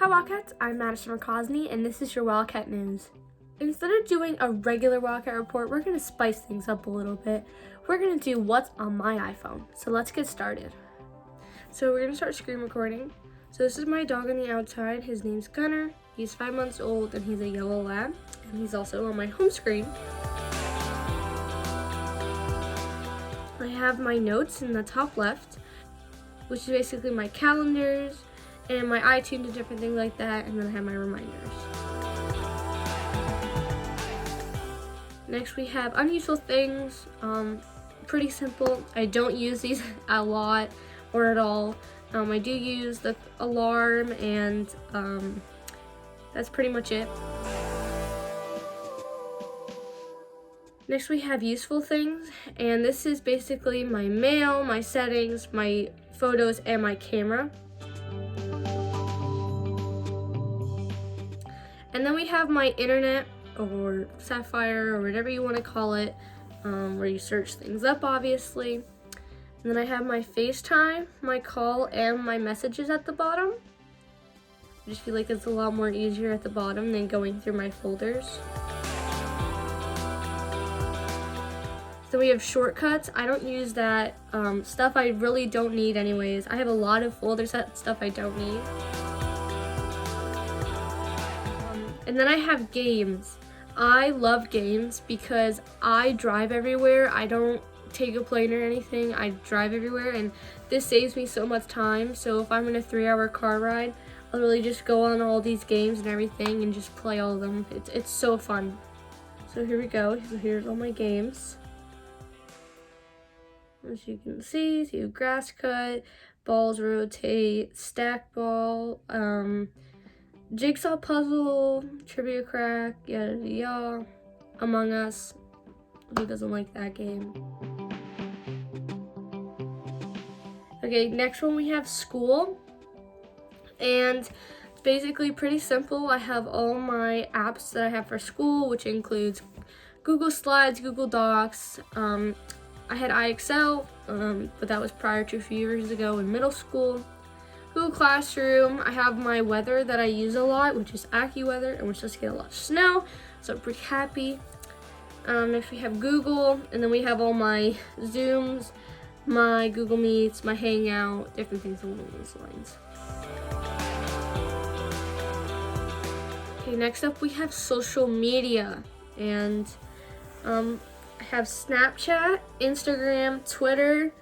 Hi Wildcats, I'm Madison Rakosny, and this is your Wildcat News. Instead of doing a regular Wildcat report, we're going to spice things up a little bit. We're going to do what's on my iPhone. So let's get started. So we're going to start screen recording. So this is my dog on the outside. His name's Gunner. He's 5 months old and he's a yellow lab. And he's also on my home screen. I have my notes in the top left, which is basically my calendars and my iTunes and different things like that, and then I have my reminders. Next we have unuseful things, pretty simple. I don't use these a lot or at all. I do use the alarm and that's pretty much it. Next we have useful things, and this is basically my mail, my settings, my photos, and my camera. And then we have my internet, or Sapphire, or whatever you want to call it, where you search things up, obviously. And then I have my FaceTime, my call, and my messages at the bottom. I just feel like it's a lot more easier at the bottom than going through my folders. So we have shortcuts. I don't use that. Stuff I really don't need anyways. I have a lot of folders that stuff I don't need. And then I have games. I love games because I drive everywhere. I don't take a plane or anything. I drive everywhere, and this saves me so much time. So if I'm in a 3-hour car ride, I'll really just go on all these games and everything and just play all of them. It's so fun. So here we go. So here's all my games. As you can see, so you have grass cut, balls rotate, stack ball, jigsaw puzzle, trivia crack, yada yada, Among Us. Who doesn't like that game? Okay, next one we have school, and it's basically pretty simple. I have all my apps that I have for school, which includes Google Slides, Google Docs. I had IXL, but that was prior to a few years ago in middle school. Google Classroom, I have my weather that I use a lot, which is AccuWeather, and we're supposed to get a lot of snow, so I'm pretty happy. Next we have Google, and then we have all my Zooms, my Google Meets, my Hangout, different things along those lines. Okay, next up we have social media, and I have Snapchat, Instagram, Twitter,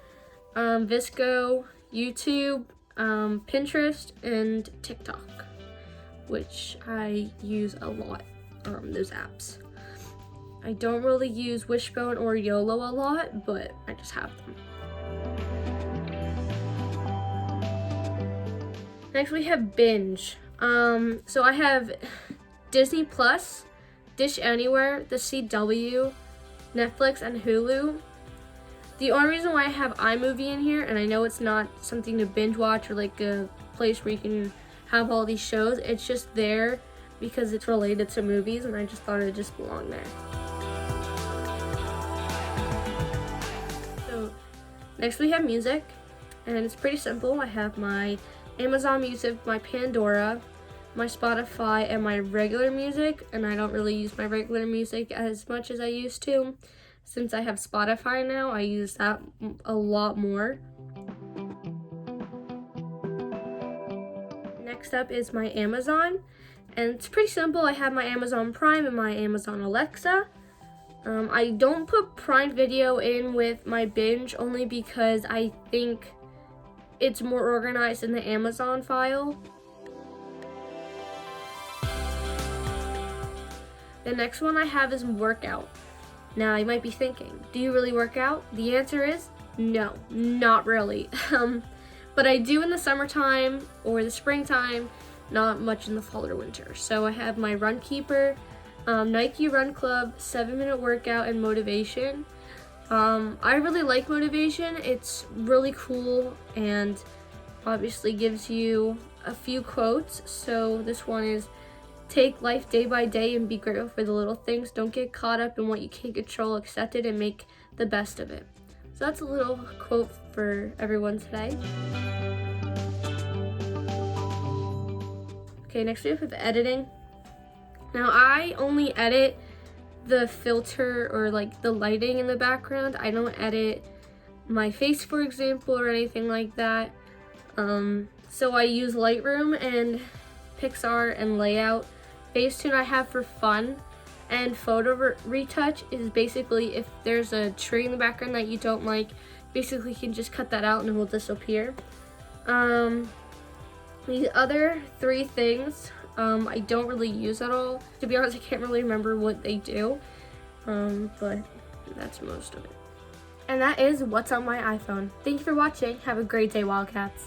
Visco, YouTube, Pinterest, and TikTok, which I use a lot, those apps. I don't really use Wishbone or YOLO a lot, but I just have them. Next we have Binge. So I have Disney Plus, Dish Anywhere, the CW, Netflix, and Hulu. The only reason why I have iMovie in here, and I know it's not something to binge watch or like a place where you can have all these shows, it's just there because it's related to movies, and I just thought it just belonged there. So next we have music, and it's pretty simple. I have my Amazon Music, my Pandora, my Spotify, and my regular music, and I don't really use my regular music as much as I used to. Since I have Spotify now, I use that a lot more. Next up is my Amazon, and it's pretty simple. I have my Amazon Prime and my Amazon Alexa. I don't put Prime Video in with my Binge only because I think it's more organized in the Amazon file. The next one I have is workout. Now you might be thinking, do you really work out? The answer is no, not really. But I do in the summertime or the springtime, not much in the fall or winter. So I have my Runkeeper, Nike Run Club, 7-minute workout, and motivation. I really like motivation. It's really cool and obviously gives you a few quotes. So this one is, take life day by day and be grateful for the little things. Don't get caught up in what you can't control. Accept it and make the best of it. So that's a little quote for everyone today. Okay, next we have editing. Now I only edit the filter or like the lighting in the background. I don't edit my face, for example, or anything like that. So I use Lightroom and Pixar and Layout. Facetune I have for fun, and photo retouch is basically if there's a tree in the background that you don't like, basically you can just cut that out and it will disappear. These other three things I don't really use at all. To be honest, I can't really remember what they do, but that's most of it. And that is what's on my iPhone. Thank you for watching. Have a great day, Wildcats.